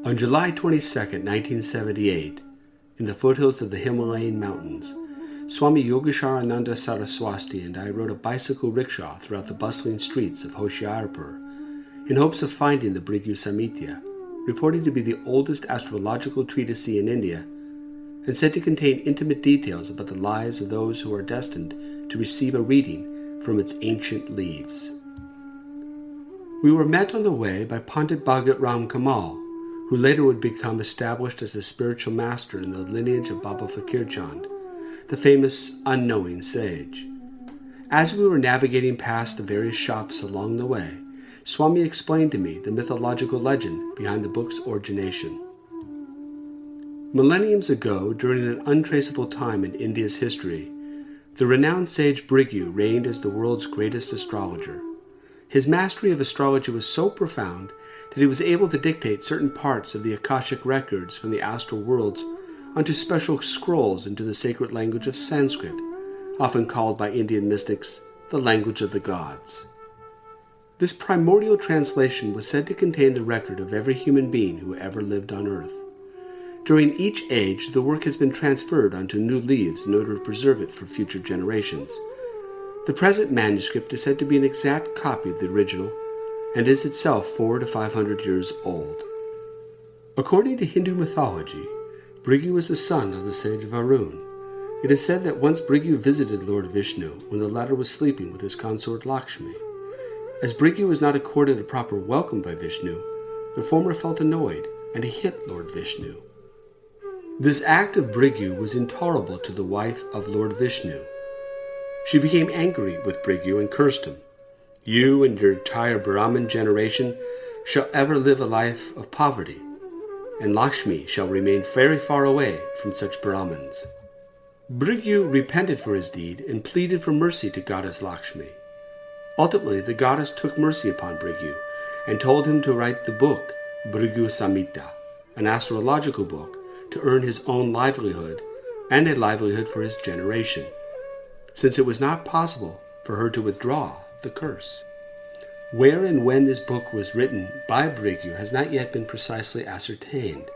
On July 22, 1978, in the foothills of the Himalayan mountains, Swami Yogisharananda Saraswati and I rode a bicycle rickshaw throughout the bustling streets of Hoshiarpur in hopes of finding the Bhrigu Samhita, reported to be the oldest astrological treatise in India, and said to contain intimate details about the lives of those who are destined to receive a reading from its ancient leaves. We were met on the way by Pandit Bhagat Kamal, who later would become established as a spiritual master in the lineage of Baba Fakir Chand, the famous unknowing sage. As we were navigating past the various shops along the way, Swami explained to me the mythological legend behind the book's origination. Millenniums ago, during an untraceable time in India's history, the renowned sage Bhrigu reigned as the world's greatest astrologer. His mastery of astrology was so profound that he was able to dictate certain parts of the Akashic records from the astral worlds onto special scrolls into the sacred language of Sanskrit, often called by Indian mystics the language of the gods. This primordial translation was said to contain the record of every human being who ever lived on earth. During each age, the work has been transferred onto new leaves in order to preserve it for future generations. The present manuscript is said to be an exact copy of the original and is itself 400 to 500 years old. According to Hindu mythology, Bhrigu was the son of the sage Varun. It is said that once Bhrigu visited Lord Vishnu when the latter was sleeping with his consort Lakshmi. As Bhrigu was not accorded a proper welcome by Vishnu, the former felt annoyed and he hit Lord Vishnu. This act of Bhrigu was intolerable to the wife of Lord Vishnu. She became angry with Bhrigu and cursed him. "You and your entire Brahmin generation shall ever live a life of poverty, and Lakshmi shall remain very far away from such Brahmins." Bhrigu repented for his deed and pleaded for mercy to goddess Lakshmi. Ultimately, the goddess took mercy upon Bhrigu and told him to write the book Bhrigu Samhita, an astrological book, to earn his own livelihood and a livelihood for his generation, since it was not possible for her to withdraw the curse. Where and when this book was written by Bhrigu has not yet been precisely ascertained.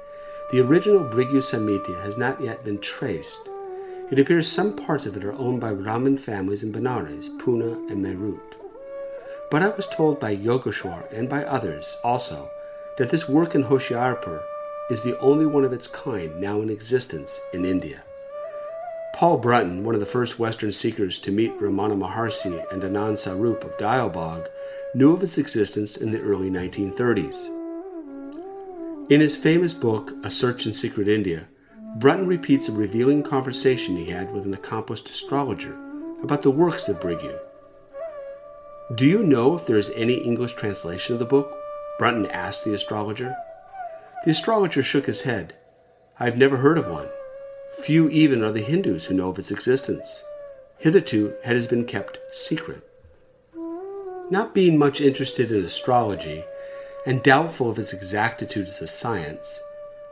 The original Bhrigu Samhita has not yet been traced. It appears some parts of it are owned by Brahmin families in Benares, Pune, and Meerut. But I was told by Yogeshwar and by others also that this work in Hoshiarpur is the only one of its kind now in existence in India. Paul Brunton, one of the first Western seekers to meet Ramana Maharshi and Anand Sarup of Dialbag, knew of its existence in the early 1930s. In his famous book, A Search in Secret India, Brunton repeats a revealing conversation he had with an accomplished astrologer about the works of Bhrigu. "Do you know if there is any English translation of the book?" Brunton asked the astrologer. The astrologer shook his head. "I have never heard of one. Few even are the Hindus who know of its existence. Hitherto it has been kept secret." Not being much interested in astrology and doubtful of its exactitude as a science,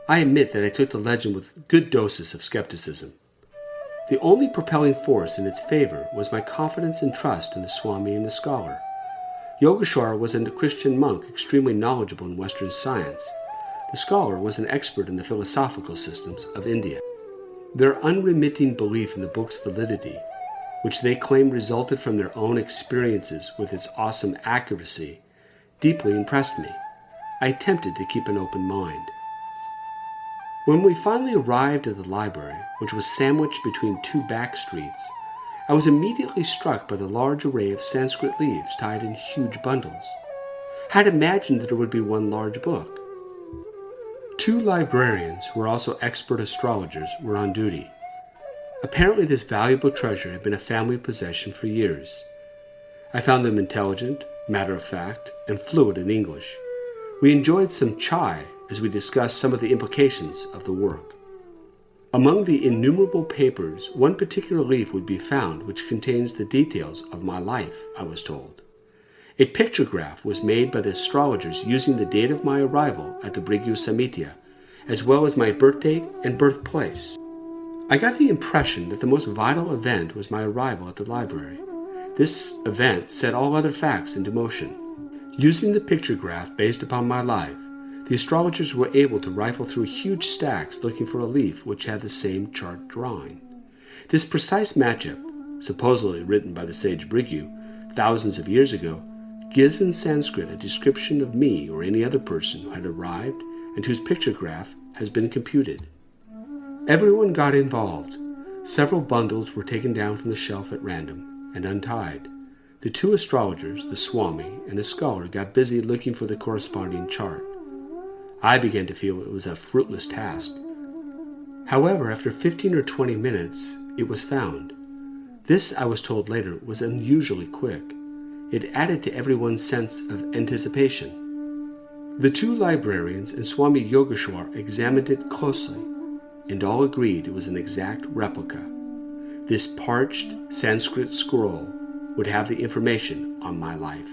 I admit that I took the legend with good doses of skepticism. The only propelling force in its favor was my confidence and trust in the Swami and the scholar. Yogeshwar was a Christian monk extremely knowledgeable in Western science. The scholar was an expert in the philosophical systems of India. Their unremitting belief in the book's validity, which they claimed resulted from their own experiences with its awesome accuracy, deeply impressed me. I attempted to keep an open mind. When we finally arrived at the library, which was sandwiched between two back streets, I was immediately struck by the large array of Sanskrit leaves tied in huge bundles. I had imagined that there would be one large book. Two librarians, who were also expert astrologers, were on duty. Apparently this valuable treasure had been a family possession for years. I found them intelligent, matter-of-fact, and fluent in English. We enjoyed some chai as we discussed some of the implications of the work. Among the innumerable papers, one particular leaf would be found which contains the details of my life, I was told. A pictograph was made by the astrologers using the date of my arrival at the Bhrigu Samhita, as well as my birthdate and birthplace. I got the impression that the most vital event was my arrival at the library. This event set all other facts into motion. Using the pictograph based upon my life, the astrologers were able to rifle through huge stacks looking for a leaf which had the same chart drawing. This precise matchup, supposedly written by the sage Bhrigu thousands of years ago, gives in Sanskrit a description of me or any other person who had arrived and whose pictograph has been computed. Everyone got involved. Several bundles were taken down from the shelf at random and untied. The two astrologers, the Swami and the scholar, got busy looking for the corresponding chart. I began to feel it was a fruitless task. However, after 15 or 20 minutes, it was found. This, I was told later, was unusually quick. It added to everyone's sense of anticipation. The two librarians and Swami Yogeshwar examined it closely, and all agreed it was an exact replica. This parched Sanskrit scroll would have the information on my life.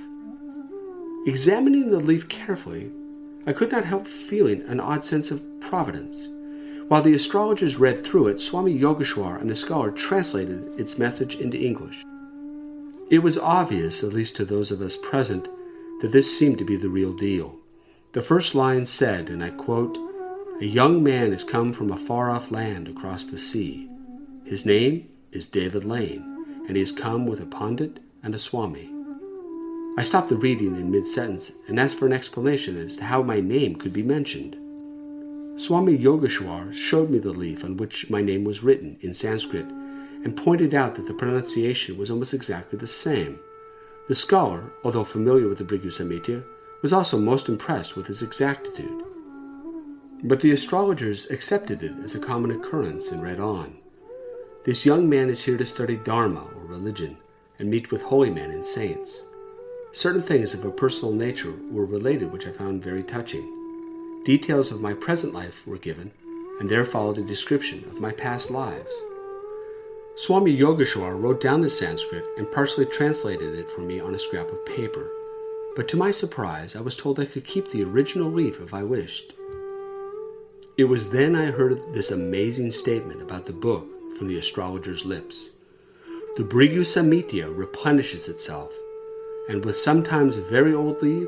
Examining the leaf carefully, I could not help feeling an odd sense of providence. While the astrologers read through it, Swami Yogeshwar and the scholar translated its message into English. It was obvious, at least to those of us present, that this seemed to be the real deal. The first line said, and I quote, "A young man has come from a far-off land across the sea. His name is David Lane, and he has come with a Pandit and a Swami." I stopped the reading in mid-sentence and asked for an explanation as to how my name could be mentioned. Swami Yogeshwar showed me the leaf on which my name was written in Sanskrit and pointed out that the pronunciation was almost exactly the same. The scholar, although familiar with the Bhrigu Samhita, was also most impressed with its exactitude. But the astrologers accepted it as a common occurrence and read on. "This young man is here to study Dharma, or religion, and meet with holy men and saints." Certain things of a personal nature were related which I found very touching. Details of my present life were given, and there followed a description of my past lives. Swami Yogeshwar wrote down the Sanskrit and partially translated it for me on a scrap of paper. But to my surprise, I was told I could keep the original leaf if I wished. It was then I heard this amazing statement about the book from the astrologer's lips. The Bhrigu Samhita replenishes itself, and with sometimes very old leaf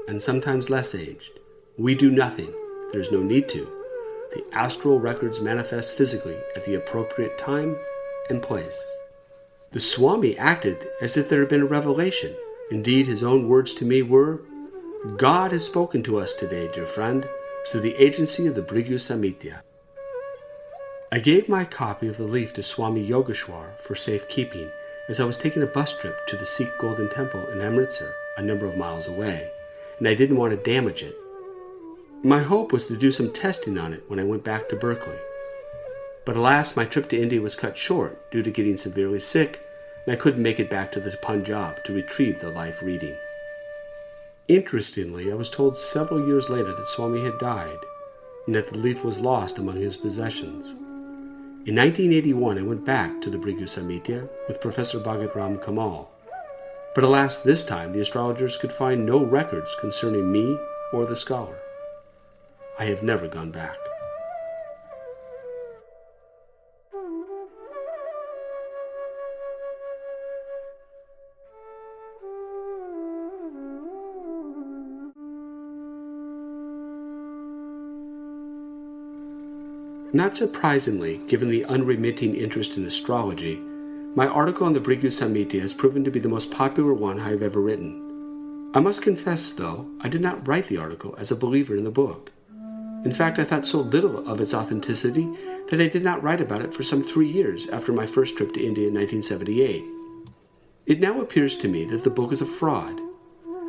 and sometimes less aged. We do nothing. There is no need to. The astral records manifest physically at the appropriate time and place. The Swami acted as if there had been a revelation. Indeed, his own words to me were, "God has spoken to us today, dear friend, through the agency of the Bhrigu Samhita." I gave my copy of the leaf to Swami Yogeshwar for safekeeping as I was taking a bus trip to the Sikh Golden Temple in Amritsar, a number of miles away, and I didn't want to damage it. My hope was to do some testing on it when I went back to Berkeley. But alas, my trip to India was cut short due to getting severely sick, and I couldn't make it back to the Punjab to retrieve the life reading. Interestingly, I was told several years later that Swami had died, and that the leaf was lost among his possessions. In 1981, I went back to the Bhrigu Samhita with Professor Bhagat Kamal. But alas, this time the astrologers could find no records concerning me or the scholar. I have never gone back. Not surprisingly, given the unremitting interest in astrology, my article on the Bhrigu Samhita has proven to be the most popular one I have ever written. I must confess, though, I did not write the article as a believer in the book. In fact, I thought so little of its authenticity that I did not write about it for some 3 years after my first trip to India in 1978. It now appears to me that the book is a fraud.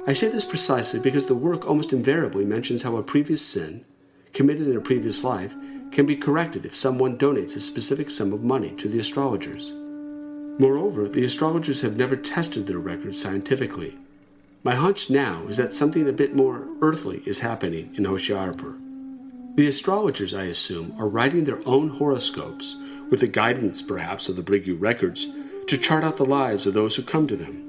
I say this precisely because the work almost invariably mentions how a previous sin, committed in a previous life, can be corrected if someone donates a specific sum of money to the astrologers. Moreover, the astrologers have never tested their records scientifically. My hunch now is that something a bit more earthly is happening in Hoshiarpur. The astrologers, I assume, are writing their own horoscopes, with the guidance, perhaps, of the Bhrigu records, to chart out the lives of those who come to them.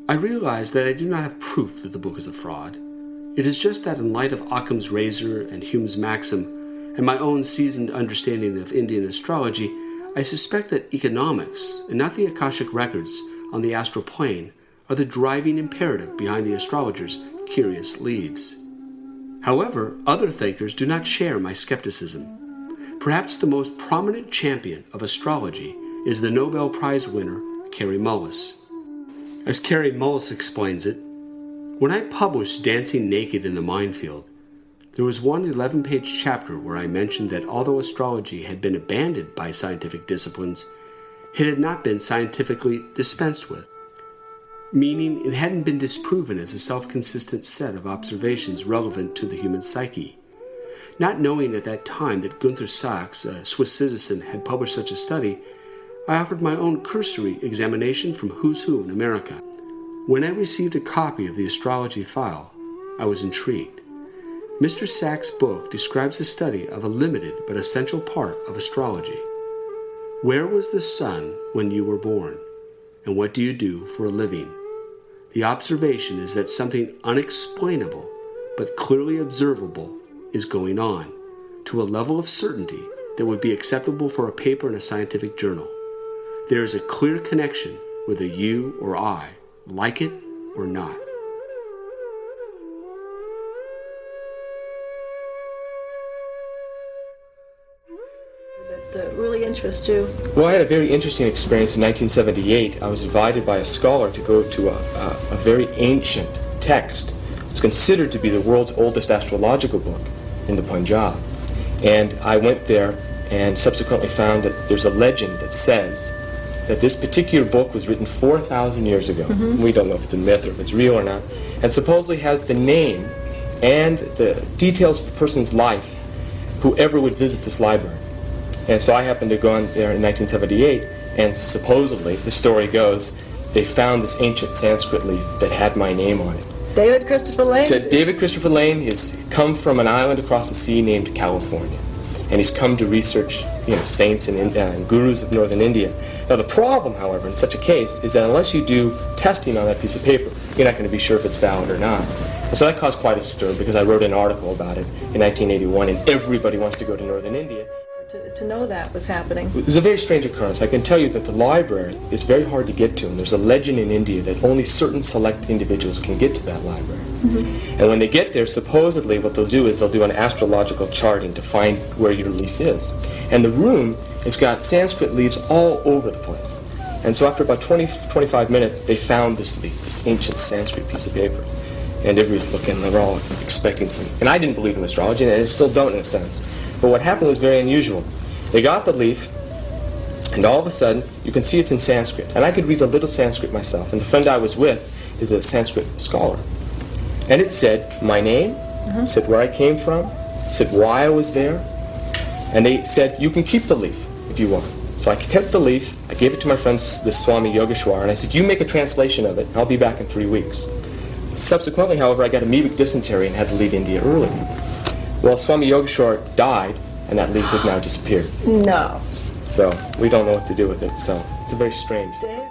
I realize that I do not have proof that the book is a fraud. It is just that in light of Occam's razor and Hume's maxim, and my own seasoned understanding of Indian astrology, I suspect that economics, and not the Akashic records on the astral plane, are the driving imperative behind the astrologers' curious leads. However, other thinkers do not share my skepticism. Perhaps the most prominent champion of astrology is the Nobel Prize winner, Kary Mullis. As Kary Mullis explains it, when I published Dancing Naked in the Minefield, there was one 11-page chapter where I mentioned that although astrology had been abandoned by scientific disciplines, it had not been scientifically dispensed with, meaning it hadn't been disproven as a self-consistent set of observations relevant to the human psyche. Not knowing at that time that Gunther Sachs, a Swiss citizen, had published such a study, I offered my own cursory examination from Who's Who in America. When I received a copy of the astrology file, I was intrigued. Mr. Sachs' book describes the study of a limited but essential part of astrology. Where was the sun when you were born? And what do you do for a living? The observation is that something unexplainable but clearly observable is going on, to a level of certainty that would be acceptable for a paper in a scientific journal. There is a clear connection whether you or I like it or not. That really interests you? Well, I had a very interesting experience in 1978. I was invited by a scholar to go to a very ancient text. It's considered to be the world's oldest astrological book in the Punjab. And I went there and subsequently found that there's a legend that says that this particular book was written 4,000 years ago. We don't know if it's a myth or if it's real or not. And supposedly has the name and the details of a person's life, whoever would visit this library. And so I happened to go on there in 1978, and supposedly, the story goes, they found this ancient Sanskrit leaf that had my name on it. David Christopher Lane? So David Christopher Lane has come from an island across the sea named California, and he's come to research, saints and gurus of northern India. Now the problem, however, in such a case is that unless you do testing on that piece of paper, you're not going to be sure if it's valid or not. And so that caused quite a stir because I wrote an article about it in 1981, and everybody wants to go to northern India. To know that was happening. It was a very strange occurrence. I can tell you that the library is very hard to get to, and there's a legend in India that only certain select individuals can get to that library. And when they get there, supposedly what they'll do is they'll do an astrological charting to find where your leaf is. And the room has got Sanskrit leaves all over the place. And so after about 25 minutes, they found this leaf, this ancient Sanskrit piece of paper. And everybody's looking, and they're all expecting some. And I didn't believe in astrology, and I still don't in a sense. But what happened was very unusual. They got the leaf, and all of a sudden, you can see it's in Sanskrit. And I could read a little Sanskrit myself, and the friend I was with is a Sanskrit scholar. And it said my name, said where I came from, said why I was there, and they said, you can keep the leaf if you want. So I kept the leaf, I gave it to my friend, the Swami Yogeshwar, and I said, you make a translation of it, I'll be back in 3 weeks. Subsequently, however, I got amoebic dysentery and had to leave India early. Well, Swami Yogeshwar died, and that leaf has now disappeared. No. So we don't know what to do with it, so it's a very strange. David.